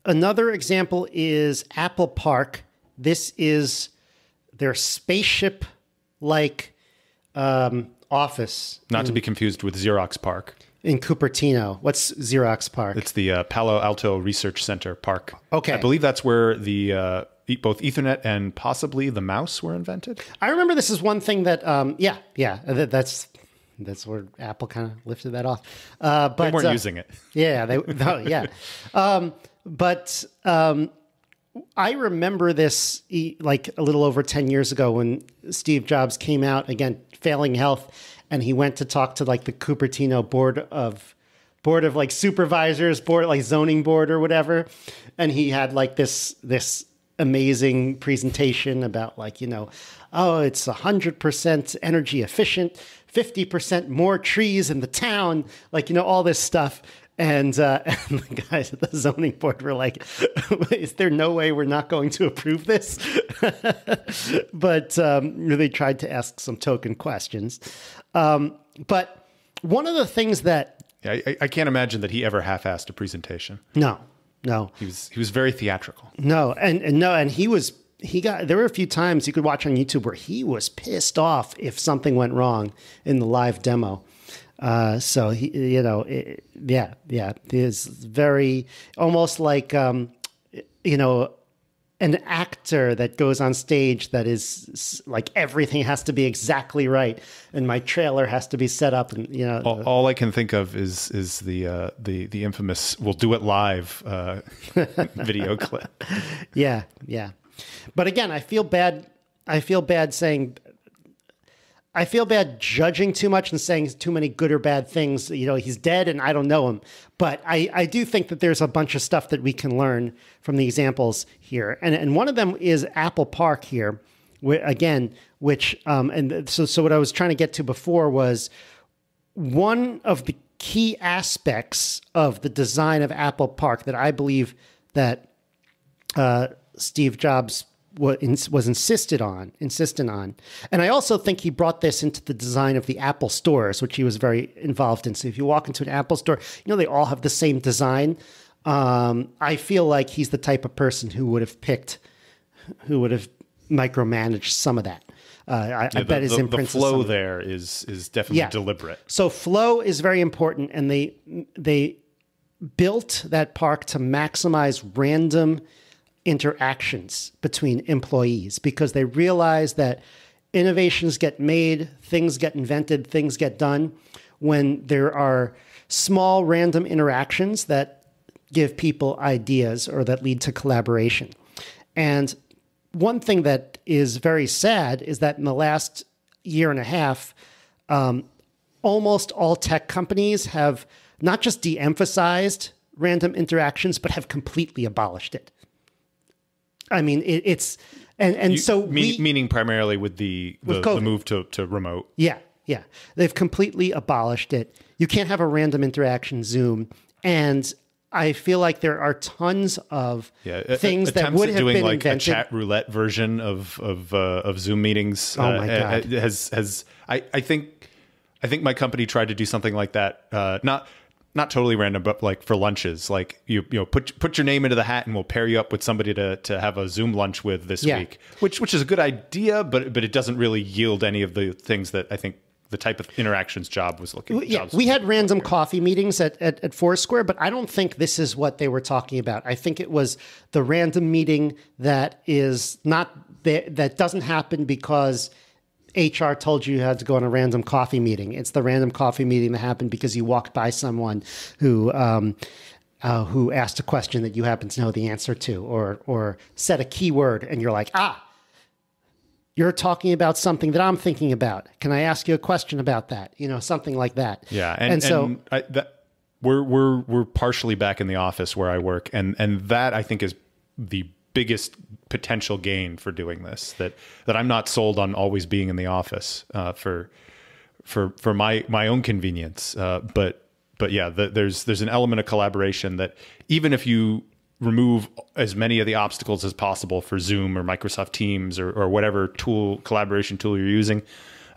another example is Apple Park. This is their spaceship-like office. Not to be confused with Xerox Park. In Cupertino. What's Xerox Park? It's the Palo Alto Research Center Park. Okay. I believe that's where the both Ethernet and possibly the mouse were invented. I remember this is one thing that, that's where Apple kind of lifted that off. But they weren't using it. Yeah, I remember this like a little over 10 years ago when Steve Jobs came out, again, failing health, and he went to talk to like the Cupertino board of like supervisors, like zoning board or whatever. And he had like this amazing presentation about like, oh, it's 100% energy efficient, 50% more trees in the town, like, all this stuff. And the guys at the zoning board were like, is there no way we're not going to approve this? But they tried to ask some token questions. But one of the things that... I can't imagine that he ever half-assed a presentation. No. He was very theatrical. And there were a few times you could watch on YouTube where he was pissed off if something went wrong in the live demo. So he, is very almost like, an actor that goes on stage that is like everything has to be exactly right, and my trailer has to be set up, and all I can think of is the infamous "We'll do it live" video clip. Yeah. But again, I feel bad judging too much and saying too many good or bad things. He's dead and I don't know him. But I do think that there's a bunch of stuff that we can learn from the examples here. And one of them is Apple Park here, so what I was trying to get to before was one of the key aspects of the design of Apple Park that I believe that Steve Jobs was insistent on. And I also think he brought this into the design of the Apple stores, which he was very involved in. So if you walk into an Apple store, they all have the same design. I feel like he's the type of person who would have micromanaged some bet his imprints. The flow there is definitely deliberate. So flow is very important, and they built that park to maximize random interactions between employees because they realize that innovations get made, things get invented, things get done when there are small random interactions that give people ideas or that lead to collaboration. And one thing that is very sad is that in the last year and a half, almost all tech companies have not just de-emphasized random interactions, but have completely abolished it. I mean, meaning primarily with the move to remote. Yeah. They've completely abolished it. You can't have a random interaction Zoom. And I feel like there are tons of things that would have been like invented. A chat roulette version of Zoom meetings. Oh my God. I think my company tried to do something like that. Not totally random, but like for lunches, like you put your name into the hat and we'll pair you up with somebody to have a Zoom lunch with this week, which is a good idea, but it doesn't really yield any of the things that I think the type of interactions job was looking. Yeah, we had random coffee meetings at Foursquare, but I don't think this is what they were talking about. I think it was the random meeting that is not that doesn't happen because HR told you had to go on a random coffee meeting. It's the random coffee meeting that happened because you walked by someone who asked a question that you happen to know the answer to, or said a keyword, and you're like, you're talking about something that I'm thinking about. Can I ask you a question about that? Something like that. Yeah, and we're partially back in the office where I work, and that I think is the biggest potential gain for doing this. That I'm not sold on always being in the office for for my own convenience. But yeah, there's an element of collaboration that even if you remove as many of the obstacles as possible for Zoom or Microsoft Teams or whatever collaboration tool you're using,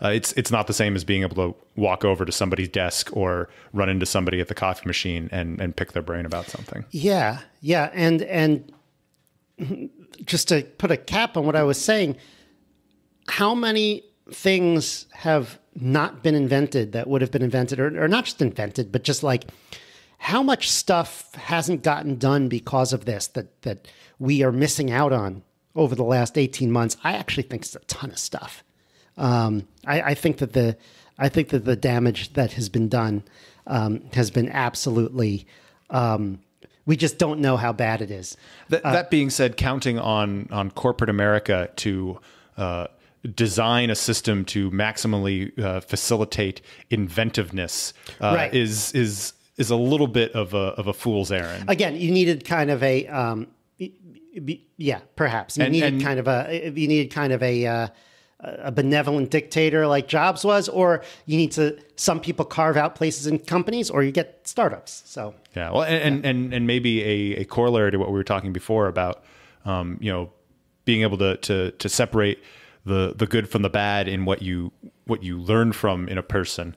it's not the same as being able to walk over to somebody's desk or run into somebody at the coffee machine and pick their brain about something. Yeah, yeah, and just to put a cap on what I was saying, how many things have not been invented that would have been invented, or not just invented, but just like how much stuff hasn't gotten done because of this that we are missing out on over the last 18 months? I actually think it's a ton of stuff. I think that the damage that has been done has been absolutely. We just don't know how bad it is. That being said, counting on corporate America to design a system to maximally facilitate inventiveness is a little bit of a fool's errand. Again, you needed kind of a perhaps you needed kind of a benevolent dictator like Jobs was, or you need to, some people carve out places in companies, or you get startups. So yeah, well, and maybe a corollary to what we were talking before about, being able to separate the good from the bad in what you learn from in a person.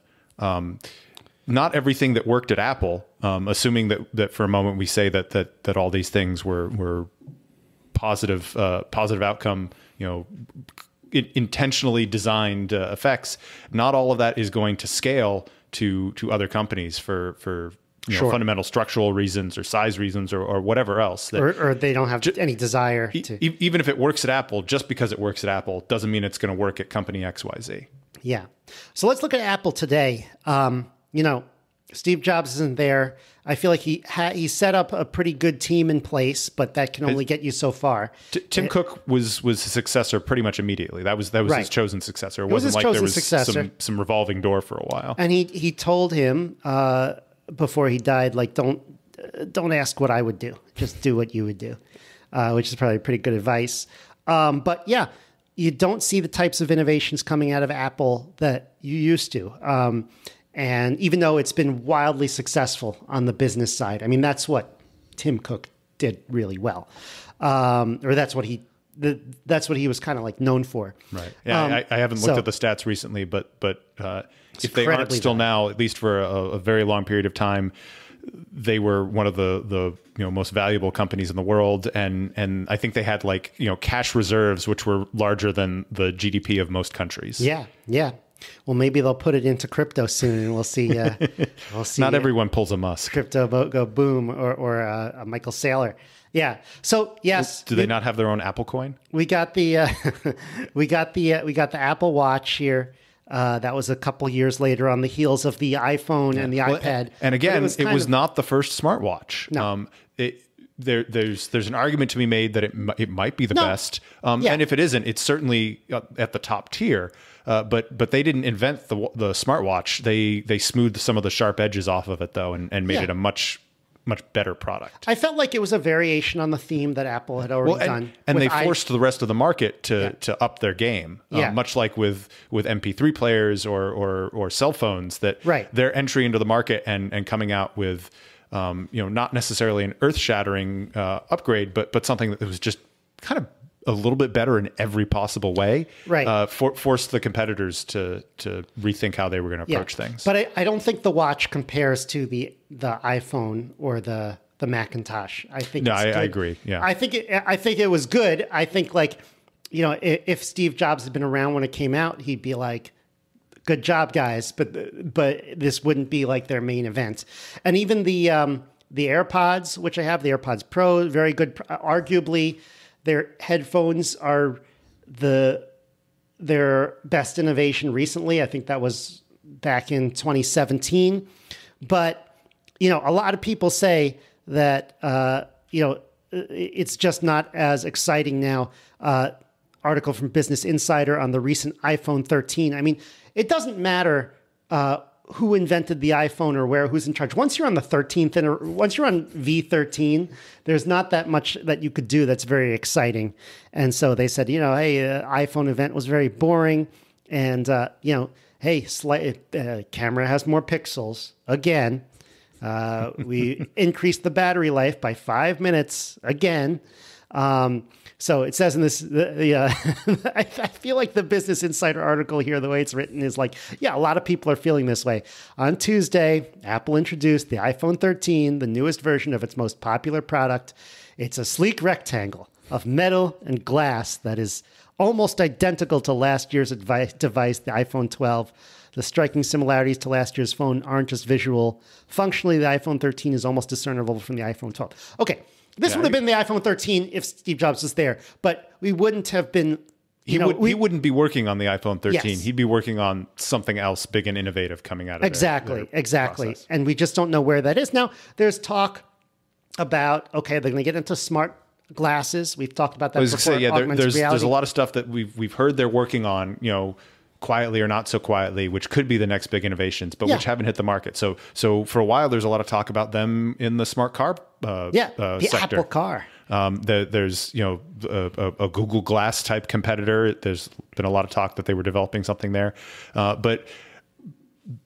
Not everything that worked at Apple, assuming that for a moment we say that all these things were positive outcome, intentionally designed effects. Not all of that is going to scale to other companies for fundamental structural reasons or size reasons or whatever else. Or they don't have any desire to. Even if it works at Apple, just because it works at Apple doesn't mean it's going to work at company XYZ. Yeah. So let's look at Apple today. Steve Jobs isn't there. I feel like he set up a pretty good team in place, but that can only get you so far. Tim Cook was his successor pretty much immediately. That was right. His chosen successor. It wasn't like there was some revolving door for a while. And he told him before he died, like, don't ask what I would do, just do what you would do, which is probably pretty good advice. But yeah, you don't see the types of innovations coming out of Apple that you used to. And even though it's been wildly successful on the business side, I mean, that's what Tim Cook did really well, or that's what he was kind of like known for. Right. Yeah. I haven't looked at the stats recently, but if they aren't still now, at least for a very long period of time, they were one of the most valuable companies in the world, and I think they had cash reserves which were larger than the GDP of most countries. Yeah. Yeah. Well, maybe they'll put it into crypto soon, and we'll see. Not everyone pulls a Musk. Crypto go boom, or a Michael Saylor. Yeah. So yes. Do they not have their own Apple coin? We got the we got the Apple Watch here. That was a couple years later on the heels of the iPhone and the iPad. And again, it was not the first smartwatch. No. There's an argument to be made that it might be the best, and if it isn't, it's certainly at the top tier. But they didn't invent the smartwatch. They smoothed some of the sharp edges off of it though, and made it a much better product. I felt like it was a variation on the theme that Apple had already done, and they forced the rest of the market to up their game. Much like with MP3 players or cell phones, that their entry into the market and coming out with. Not necessarily an earth-shattering upgrade, but something that was just kind of a little bit better in every possible way. Right. Forced the competitors to rethink how they were going to approach things. But I don't think the watch compares to the iPhone or the Macintosh. I think I agree. Yeah. I think it was good. I think if Steve Jobs had been around when it came out, he'd be like, good job, guys, but this wouldn't be like their main event. And even the AirPods, which I have, the AirPods Pro, very good. Arguably, their headphones are their best innovation recently. I think that was back in 2017. But a lot of people say that it's just not as exciting now. Article from Business Insider on the recent iPhone 13. I mean, it doesn't matter who invented the iPhone or who's in charge. Once you're on the 13th and once you're on V13, there's not that much that you could do that's very exciting. And so they said, hey, iPhone event was very boring. And, hey, camera has more pixels again. We increased the battery life by 5 minutes again. So it says in this, I feel like the Business Insider article here, the way it's written is like, yeah, a lot of people are feeling this way. On Tuesday, Apple introduced the iPhone 13, the newest version of its most popular product. It's a sleek rectangle of metal and glass that is almost identical to last year's device, the iPhone 12. The striking similarities to last year's phone aren't just visual. Functionally, the iPhone 13 is almost discernible from the iPhone 12. Okay. This would have been the iPhone 13 if Steve Jobs was there, but we wouldn't have been. He wouldn't be working on the iPhone 13. Yes. He'd be working on something else big and innovative coming out of exactly. Process. And we just don't know where that is. Now, there's talk about, okay, they're going to get into smart glasses. We've talked about that before. There's a lot of stuff that we've heard they're working on, quietly or not so quietly, which could be the next big innovations, but which haven't hit the market. So for a while, there's a lot of talk about them in the smart car the sector. Apple Car. There's a Google Glass type competitor. There's been a lot of talk that they were developing something there, but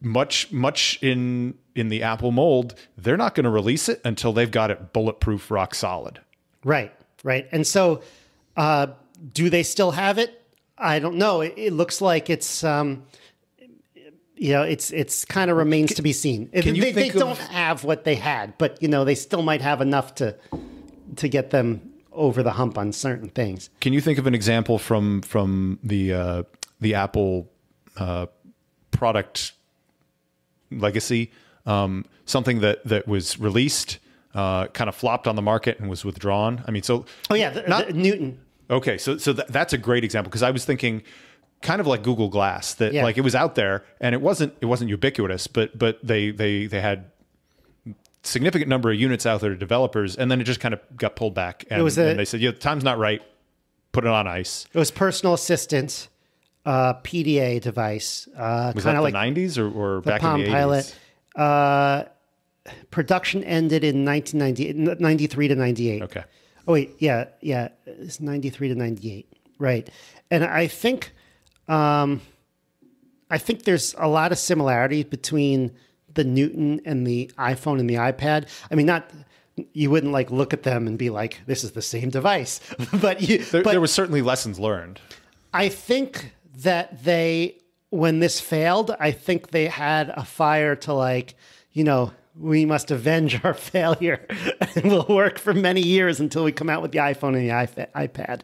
much in the Apple mold, they're not going to release it until they've got it bulletproof, rock solid. Right. And so, do they still have it? I don't know. It looks like it's, it's kind of remains to be seen. They don't have what they had, but they still might have enough to get them over the hump on certain things. Can you think of an example from the Apple product legacy? Something that was released, kind of flopped on the market and was withdrawn. I mean, so the Newton. Okay, so that's a great example, because I was thinking kind of like Google Glass, that like it was out there and it wasn't ubiquitous, but they had significant number of units out there to developers, and then it just kind of got pulled back, and they said, the time's not right, put it on ice. It was personal assistant PDA device. Was that like the 90s or back Palm in the 80s? Pilot. Production ended in 93 to 98. Okay. Oh, wait, yeah, it's 93 to 98, right. And I think there's a lot of similarity between the Newton and the iPhone and the iPad. I mean, you wouldn't like look at them and be like, this is the same device. but there was certainly lessons learned. I think that when this failed, I think they had a fire to we must avenge our failure, and we'll work for many years until we come out with the iPhone and the iPad,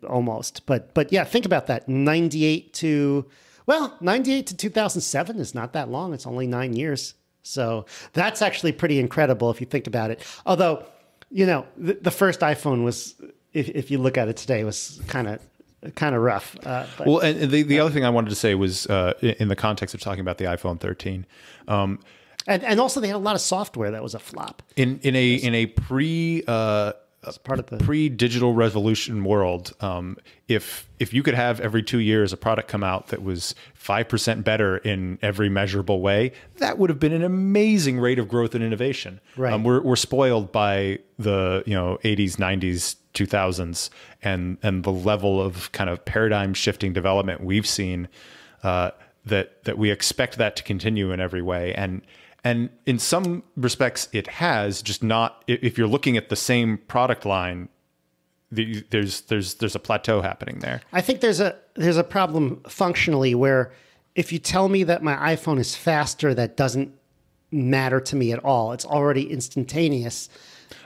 almost. But yeah, think about that. 98 to 2007 is not that long. It's only 9 years. So that's actually pretty incredible if you think about it. Although, the first iPhone was, if you look at it today, was kind of rough. Well, and the other thing I wanted to say was in the context of talking about the iPhone 13. And also they had a lot of software that was a flop. In a pre-digital revolution world, if you could have every 2 years a product come out that was 5% better in every measurable way, that would have been an amazing rate of growth and innovation. Right. We're spoiled by the 80s, 90s, 2000s, and the level of kind of paradigm shifting development we've seen, that we expect that to continue in every way. And in some respects, it has, just not. If you're looking at the same product line, there's a plateau happening there. I think there's a problem functionally where if you tell me that my iPhone is faster, that doesn't matter to me at all. It's already instantaneous.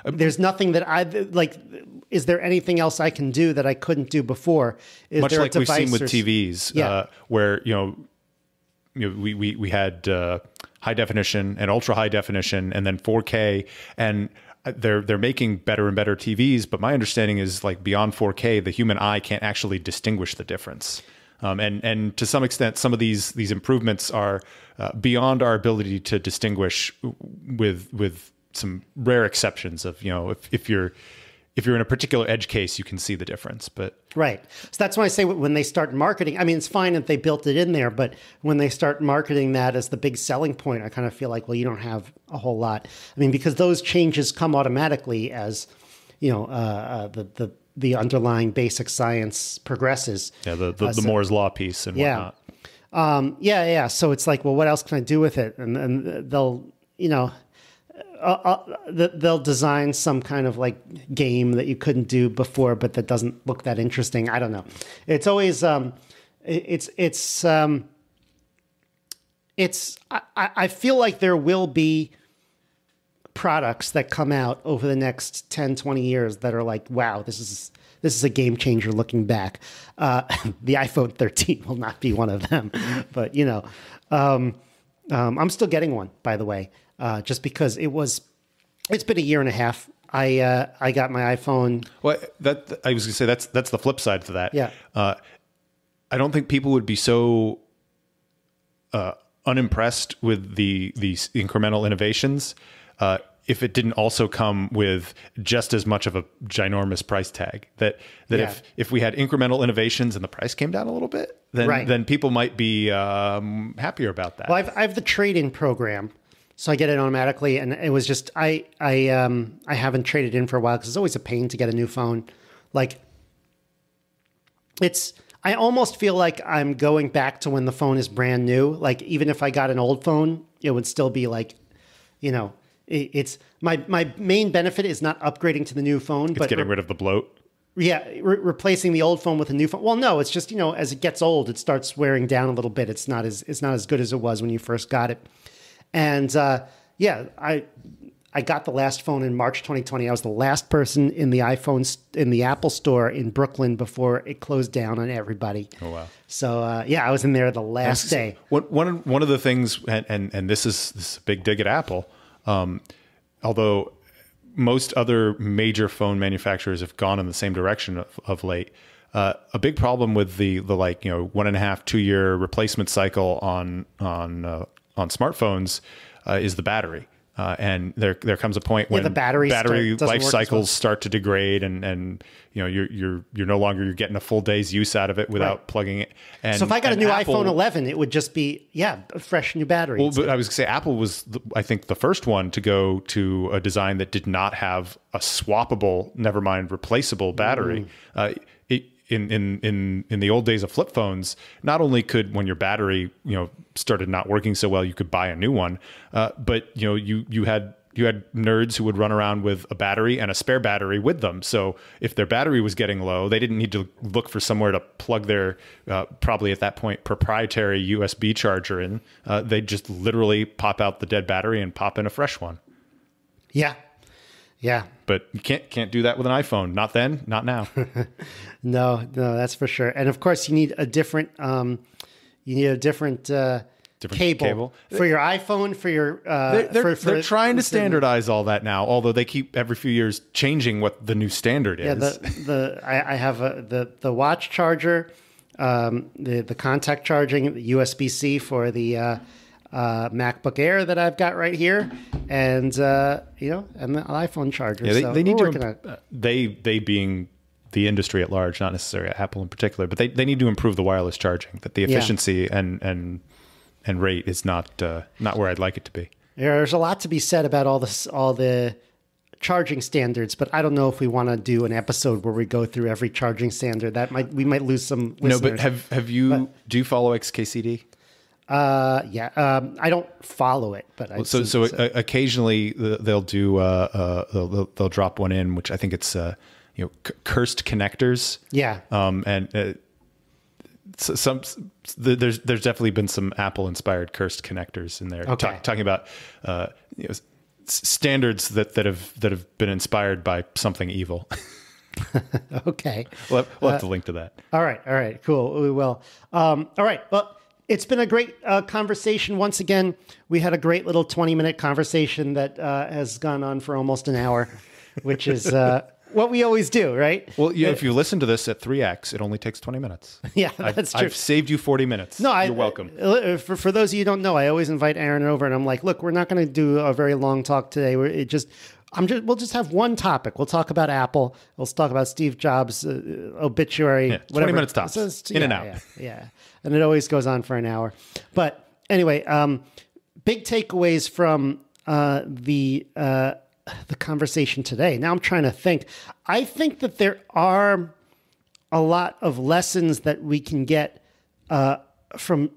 There's nothing that I like. Is there anything else I can do that I couldn't do before? Much like we've seen with TVs, where we had high definition and ultra high definition, and then 4K, and they're making better and better TVs. But my understanding is, like, beyond 4K, the human eye can't actually distinguish the difference. And to some extent, some of these improvements are beyond our ability to distinguish, with some rare exceptions of, if you're in a particular edge case, you can see the difference. But right. So that's why I say when they start marketing, I mean, it's fine if they built it in there, but when they start marketing that as the big selling point, I kind of feel like, well, you don't have a whole lot. I mean, because those changes come automatically as, the the underlying basic science progresses. Yeah, the Moore's law piece and whatnot. So it's like, well, what else can I do with it? And they'll, they'll design some kind of like game that you couldn't do before, but that doesn't look that interesting. I don't know. It's always, I feel like there will be products that come out over the next 10, 20 years that are like, wow, this is a game changer looking back. The iPhone 13 will not be one of them, but I'm still getting one, by the way, just because it's been a year and a half. I got my iPhone. Well, I was gonna say that's the flip side to that. Yeah. I don't think people would be so unimpressed with these incremental innovations if it didn't also come with just as much of a ginormous price tag. That if we had incremental innovations and the price came down a little bit, then people might be happier about that. Well, I have the trade-in program, so I get it automatically, and it was just I haven't traded in for a while because it's always a pain to get a new phone. Like I almost feel like I'm going back to when the phone is brand new. Like even if I got an old phone, it would still be like, it's my main benefit is not upgrading to the new phone, but getting rid of the bloat. Yeah, replacing the old phone with a new phone. Well, no, it's just as it gets old, it starts wearing down a little bit. It's not as good as it was when you first got it. And I got the last phone in March 2020. I was the last person in the Apple store in Brooklyn before it closed down on everybody. Oh wow! So I was in there the last day. One of the things, and this is a big dig at Apple. Although most other major phone manufacturers have gone in the same direction of late, a big problem with the 1.5 2 year replacement cycle on smartphones is the battery. And there comes a point when the battery life cycles start to degrade, and you're no longer getting a full day's use out of it without plugging it. And so if I got a new iPhone 11, it would just be a fresh new battery. Well, but I was going to say Apple was I think the first one to go to a design that did not have a swappable, never mind replaceable battery. In the old days of flip phones, not only could, when your battery started not working so well, you could buy a new one, but you had nerds who would run around with a battery and a spare battery with them. So if their battery was getting low, they didn't need to look for somewhere to plug their probably at that point proprietary USB charger in. They'd just literally pop out the dead battery and pop in a fresh one. Yeah. But you can't do that with an iPhone. Not then, not now. No, that's for sure. And of course, you need a different cable for your iPhone. For your they're trying to standardize all that now. Although they keep every few years changing what the new standard is. Yeah, I have the watch charger, the contact charging, the USB-C for the MacBook Air that I've got right here, and and the iPhone charger. Yeah, they need to. They being the industry at large, not necessarily Apple in particular, but they need to improve the wireless charging. That the efficiency and rate is not where I'd like it to be. There's a lot to be said about all the charging standards, but I don't know if we want to do an episode where we go through every charging standard. We might lose some listeners. No, but have you? Do you follow XKCD? I don't follow it, but occasionally they'll do they'll drop one in, which I think it's cursed connectors. Yeah. There's definitely been some Apple inspired cursed connectors in there. Okay. Talking about standards that have been inspired by something evil. Okay. We'll have to link to that. All right. Cool. We will. All right. Well, it's been a great conversation. Once again, we had a great little 20-minute conversation that has gone on for almost an hour, which is what we always do, right? Well, if you listen to this at 3x, it only takes 20 minutes. Yeah, that's true. I've saved you 40 minutes. No, you're welcome. For those of you who don't know, I always invite Aaron over, and I'm like, look, we're not going to do a very long talk today. We'll just have one topic. We'll talk about Apple. We'll talk about Steve Jobs' obituary. Yeah, 20 minutes tops. In and out. Yeah. And it always goes on for an hour. But anyway, big takeaways from the the conversation today. Now I'm trying to think. I think that there are a lot of lessons that we can get from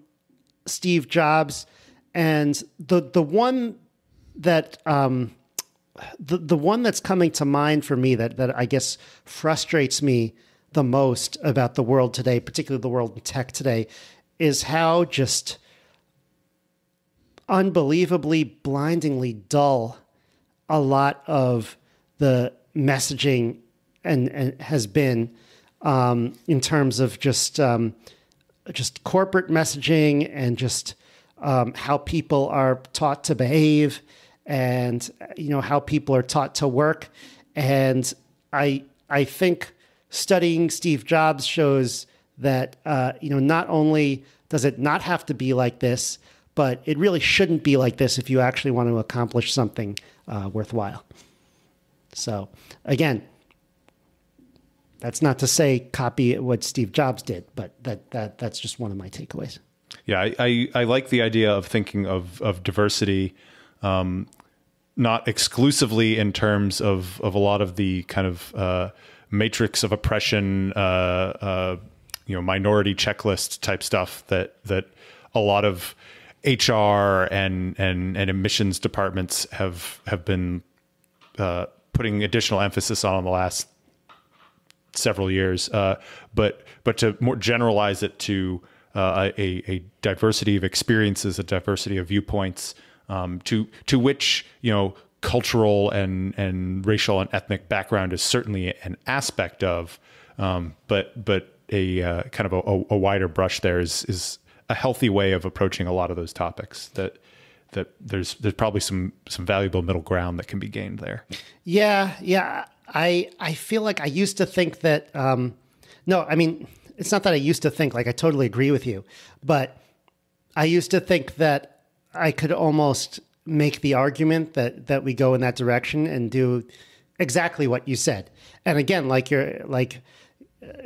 Steve Jobs, and the one that the one that's coming to mind for me that I guess frustrates me the most about the world today, particularly the world in tech today, is how just unbelievably, blindingly dull a lot of the messaging and has been in terms of just corporate messaging and just how people are taught to behave and how people are taught to work. And I think studying Steve Jobs shows that not only does it not have to be like this, but it really shouldn't be like this if you actually want to accomplish something worthwhile. So again, that's not to say copy what Steve Jobs did, but that's just one of my takeaways. Yeah, I like the idea of thinking of diversity, not exclusively in terms of a lot of the kind of matrix of oppression, minority checklist type stuff that a lot of HR and admissions departments have been putting additional emphasis on the last several years, but to more generalize it to a diversity of experiences, a diversity of viewpoints, to which cultural and racial and ethnic background is certainly an aspect of, but a kind of a wider brush there is a healthy way of approaching a lot of those topics. That there's probably some valuable middle ground that can be gained there. Yeah. I feel like I used to think that, no, I mean, it's not that I used to think, like, I totally agree with you, but I used to think that I could almost make the argument that we go in that direction and do exactly what you said. And again,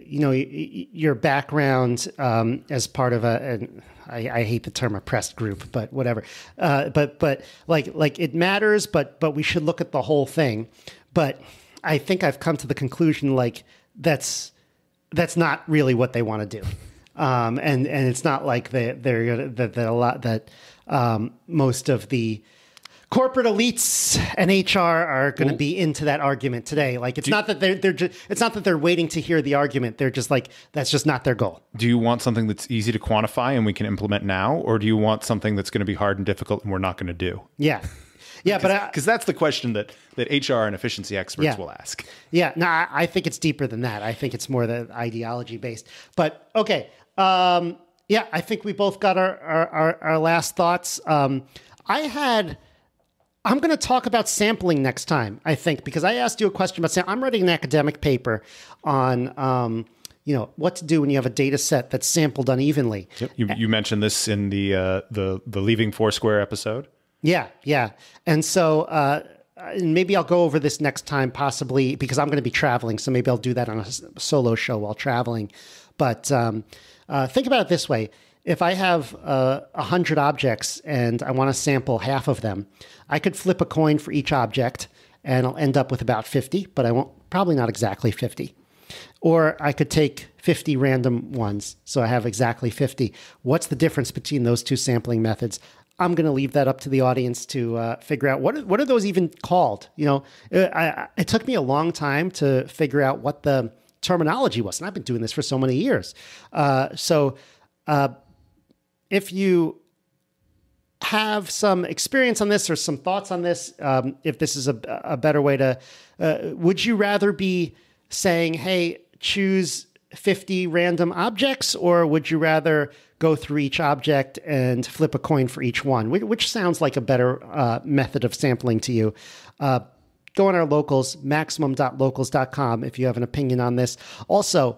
your background as part of I hate the term oppressed group, but whatever. But it matters, but we should look at the whole thing. But I think I've come to the conclusion, that's not really what they want to do. And it's not like most of the corporate elites and HR are going to be into that argument today. It's not that it's not that they're waiting to hear the argument. They're just that's just not their goal. Do you want something that's easy to quantify and we can implement now, or do you want something that's going to be hard and difficult and we're not going to do? Yeah. Yeah, because that's the question that HR and efficiency experts will ask. Yeah, no, I think it's deeper than that. I think it's more the ideology based. But okay, I think we both got our last thoughts. I'm going to talk about sampling next time, I think, because I asked you a question about sampling. I'm writing an academic paper on what to do when you have a data set that's sampled unevenly. Yep. You mentioned this in the Leaving Foursquare episode. Yeah. And so maybe I'll go over this next time, possibly, because I'm going to be traveling. So maybe I'll do that on a solo show while traveling. But think about it this way. If I have 100 objects and I want to sample half of them, I could flip a coin for each object and I'll end up with about 50, but I won't, probably not exactly 50. Or I could take 50 random ones, so I have exactly 50. What's the difference between those two sampling methods? I'm going to leave that up to the audience to figure out what are those even called. It took me a long time to figure out what the terminology was, and I've been doing this for so many years. If you have some experience on this or some thoughts on this, if this is a better way to, would you rather be saying, hey, choose 50 random objects, or would you rather go through each object and flip a coin for each one? Which sounds like a better method of sampling to you? Go on our locals, maximum.locals.com, if you have an opinion on this. Also,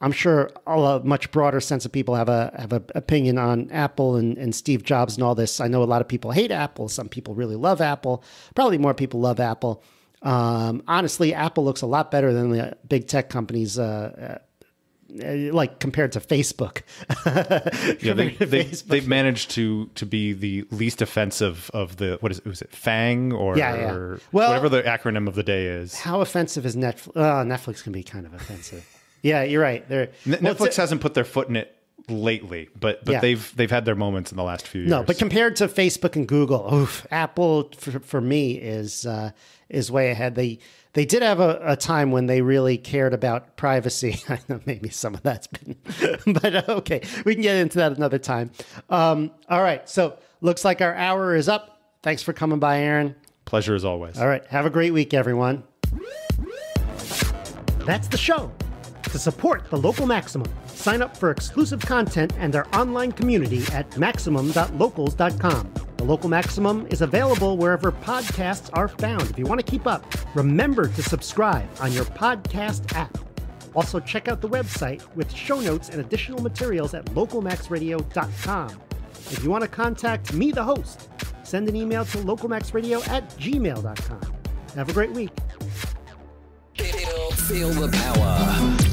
I'm sure a much broader sense of people have a opinion on Apple and Steve Jobs and all this. I know a lot of people hate Apple. Some people really love Apple. Probably more people love Apple. Honestly, Apple looks a lot better than the big tech companies like compared to Facebook. They've managed to be the least offensive of the, was it FANG or whatever the acronym of the day is. How offensive is Netflix? Netflix can be kind of offensive. Yeah, you're right. Netflix hasn't put their foot in it lately, but they've had their moments in the last few years. No, but compared to Facebook and Google, Apple for me is way ahead. They did have a time when they really cared about privacy. I know maybe some of that's been, but okay, we can get into that another time. All right, so looks like our hour is up. Thanks for coming by, Aaron. Pleasure as always. All right, have a great week, everyone. That's the show. To support the Local Maximum, sign up for exclusive content and our online community at maximum.locals.com. The Local Maximum is available wherever podcasts are found. If you want to keep up, remember to subscribe on your podcast app. Also, check out the website with show notes and additional materials at localmaxradio.com. If you want to contact me, the host, send an email to localmaxradio@gmail.com. Have a great week. Feel the power.